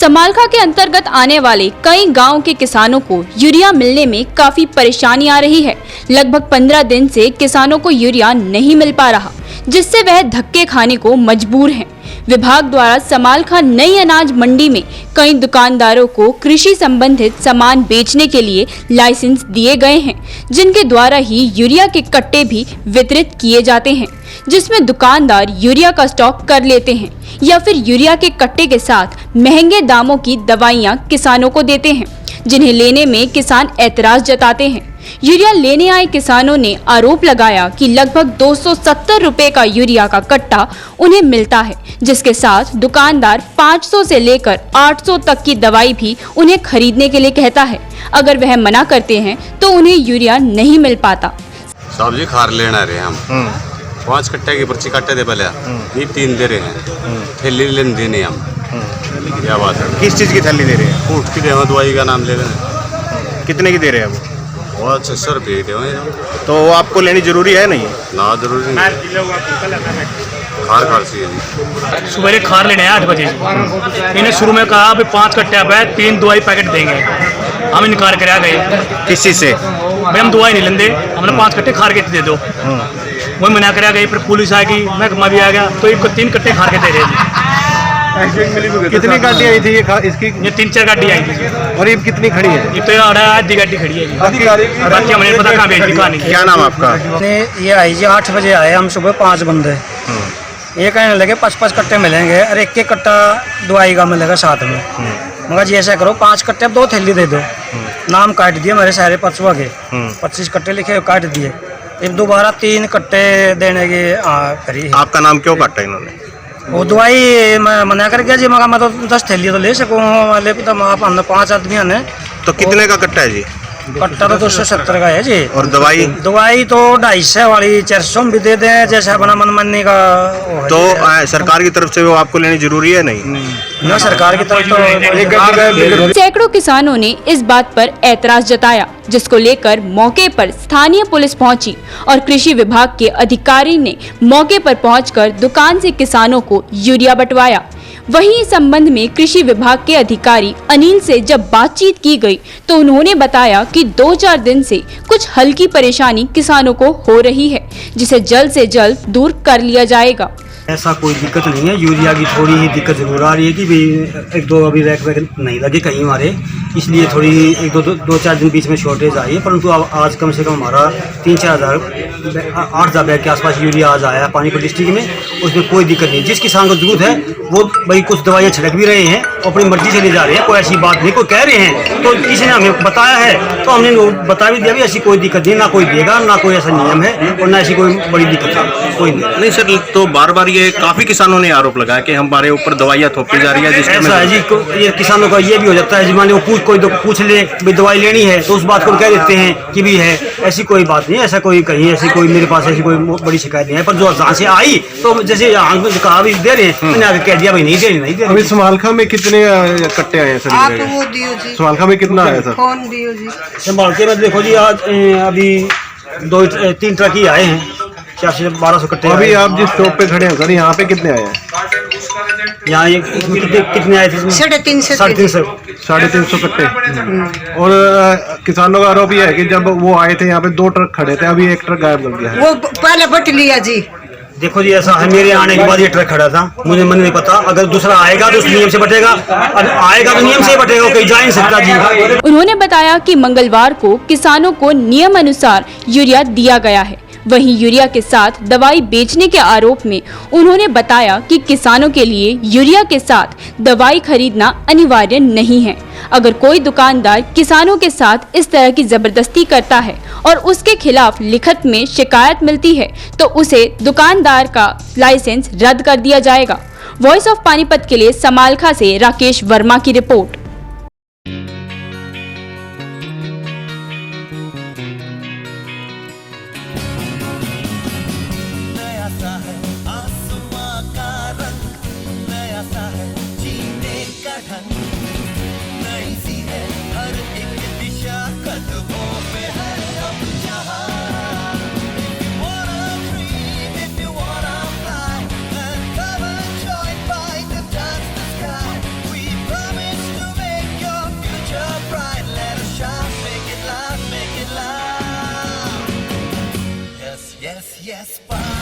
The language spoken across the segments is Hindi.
समालखा के अंतर्गत आने वाले कई गांव के किसानों को यूरिया मिलने में काफी परेशानी आ रही है। लगभग 15 दिन से किसानों को यूरिया नहीं मिल पा रहा, जिससे वह धक्के खाने को मजबूर हैं। विभाग द्वारा समालखा नई अनाज मंडी में कई दुकानदारों को कृषि संबंधित सामान बेचने के लिए लाइसेंस दिए गए हैं, जिनके द्वारा ही यूरिया के कट्टे भी वितरित किए जाते हैं, जिसमें दुकानदार यूरिया का स्टॉक कर लेते हैं या फिर यूरिया के कट्टे के साथ महंगे दामों की दवाइयां किसानों को देते हैं, जिन्हें लेने में किसान ऐतराज जताते हैं। यूरिया लेने आए किसानों ने आरोप लगाया कि लगभग 270 रुपए का यूरिया का कट्टा उन्हें मिलता है, जिसके साथ दुकानदार 500 से लेकर 800 तक की दवाई भी उन्हें खरीदने के लिए कहता है। अगर वह मना करते हैं तो उन्हें यूरिया नहीं मिल पाता। सब्जी खार लेना रहे हम 5 कट्टे की पर्ची काटे दे पहले ये 3 दे रहे हैं, थैली लेने देने हम। क्या बात है? किस चीज़ की थैली दे रहे हैं? फूट की दे, दवाई का नाम ले रहे हैं। कितने की दे रहे हैं वो? 600 रुपये दे। तो वो आपको लेनी जरूरी है नहीं? ना जरूरी नहीं, खार सी है। सुबह खार लेने आए 8 बजे। इन्हें शुरू में कहा भी 5 कट्टे अब 3 दवाई पैकेट देंगे, हम इनकार कर गए। किस चीज़ से? भाई हम दवाई नहीं लेंगे, हमने 5 कट्टे खार के दे दो। वही मना कर गई, फिर पुलिस आएगी, महकमा भी आ गया, तो इनको 3 कट्टे खार के दे रहे थे। कितनी गाड़ी आई थी इसकी? ये 3-4 गाड़ी आई थी। और ये कितनी खड़ी है? ये तो आधी गाड़ी खड़ी है, बाकी हमें पता कहाँ भेज दी कहानी। क्या नाम आपका? ये आई जी 8 बजे आए हम, सुबह 5 बंदे। ये कहने लगे 5-5 कट्टे मिलेंगे और एक कट्टा दवाई का मिलेगा साथ में। मगर जी ऐसा करो 5 कट्टे 2 थैली दे दो। नाम काट दिए मेरे सारे परसों के, 25 कट्टे लिखे काट दिए। अब दोबारा 3 कट्टे देने की करी। आपका नाम क्यों काटा इन्होंने? वो दवाई मैं मना कर गया जी, मगर मैं तो 10 थैली तो ले सकूँ वाले, तो आप 5 आदमी ने। तो कितने का कट्टा है जी? कट्टा तो 270 का है जी। और दवाई? दवाई तो 250 वाली 400 भी दे दें, जैसे अपना मनमानी का। तो सरकार की तरफ से वो आपको लेनी जरूरी है नहीं? ना सरकार की तरफ तो। सैकड़ों किसानों ने इस बात पर ऐतराज जताया, जिसको लेकर मौके पर स्थानीय पुलिस पहुंची और कृषि विभाग के अधिकारी ने मौके पर पहुंचकर दुकान से किसानों को यूरिया बंटवाया। वहीं इस संबंध में कृषि विभाग के अधिकारी अनिल से जब बातचीत की गई तो उन्होंने बताया कि 2-4 दिन से कुछ हल्की परेशानी किसानों को हो रही है, जिसे जल्द से जल्द दूर कर लिया जाएगा। ऐसा कोई दिक्कत नहीं है, यूरिया की थोड़ी ही दिक्कत जरूर आ रही है कि भाई 1-2 अभी रैक वैक नहीं लगे कहीं हमारे, इसलिए थोड़ी 1-2-4 दिन बीच में शॉर्टेज आई है। परंतु आज कम से कम हमारा 8,000 बैग के आसपास यूरिया आज आया पानीपत डिस्ट्रिक्ट में, उसमें कोई दिक्कत नहीं। जिस किसान को जरूरत है वो भाई कुछ दवाइयाँ छिड़क भी रहे हैं, अपनी मर्जी से ले जा रहे हैं, कोई ऐसी बात नहीं। कोई कह रहे हैं तो किसी ने हमें बताया है तो हमने बता भी दिया भी ऐसी कोई दिक्कत नहीं, ना कोई देगा, ना कोई ऐसा नियम है और ना ऐसी कोई बड़ी दिक्कत है, कोई नहीं सर। तो बार बार ये काफी किसानों ने आरोप लगाया कि हमारे ऊपर दवाइयाँ थोपी जा रही है, जिससे ऐसा है जी। ये किसानों का ये भी हो जाता है जी, मान लो कोई पूछ ले भाई दवाई लेनी है तो उस बात को कह देते हैं कि भी है, ऐसी कोई बात नहीं। ऐसा कोई कहीं ऐसी कोई मेरे पास ऐसी कोई बड़ी शिकायत नहीं है, पर जो जहाँ से आई तो जैसे कहा भी दे रहे हैं, मैंने आगे कह दिया भाई नहीं दे रही। अभी समालखा में कितने कट्टे आए हैं सर? समालखा में कितना आया सर? समालखा में देखो जी आज अभी 2-3 ट्रक ही आए हैं, 1200 कट्टे। अभी आप जिस शॉप पे खड़े हैं सर, यहाँ पे कितने आए हैं? यहाँ ये कितने आए थे? 350 कट्टे। और किसानों का आरोप यह है कि जब वो आए थे यहाँ पे 2 ट्रक खड़े थे, अभी 1 ट्रक गायब कर दिया है। वो पहले बट लिया जी। देखो जी ऐसा है, मेरे आने के बाद ये ट्रक खड़ा था, मुझे मन नहीं पता। अगर दूसरा आएगा तो उस नियम से बटेगा, और आएगा तो नियम से बटेगा, कहीं जा नहीं सकता जी। उन्होंने बताया कि मंगलवार को किसानों को नियम अनुसार यूरिया दिया गया है। वहीं यूरिया के साथ दवाई बेचने के आरोप में उन्होंने बताया कि किसानों के लिए यूरिया के साथ दवाई खरीदना अनिवार्य नहीं है। अगर कोई दुकानदार किसानों के साथ इस तरह की जबरदस्ती करता है और उसके खिलाफ लिखित में शिकायत मिलती है तो उसे दुकानदार का लाइसेंस रद्द कर दिया जाएगा। वॉइस ऑफ पानीपत के लिए समालखा से राकेश वर्मा की report. Promise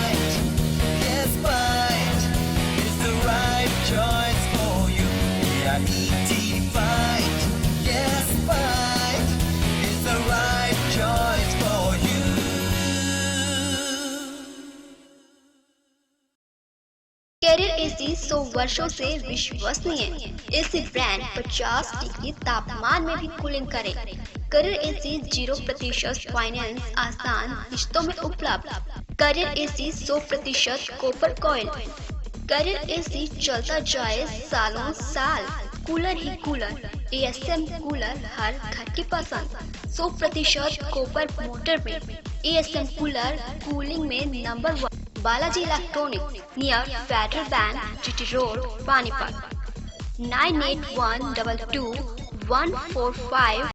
Fight, yes, fight is the right choice for you. EIT fight, yes, fight is the right choice for you. Carrier AC 100 वर्षों से विश्वसनीय। एसी ब्रांड 50 डिग्री तापमान में भी कूलिंग करे। कैरियर एसी 0% फाइनेंस आसान किस्तों में उपलब्ध। Carrier AC 100% copper coil. Carrier AC चलता जाए सालों साल। कूलर ही कूलर, एएसएम कूलर हर घर की पसंद। 100% कॉपर मोटर में एएसएम कूलर कूलिंग में number 1। Balaji electronics near Federal Bank, GT Road, Panipat. 98122145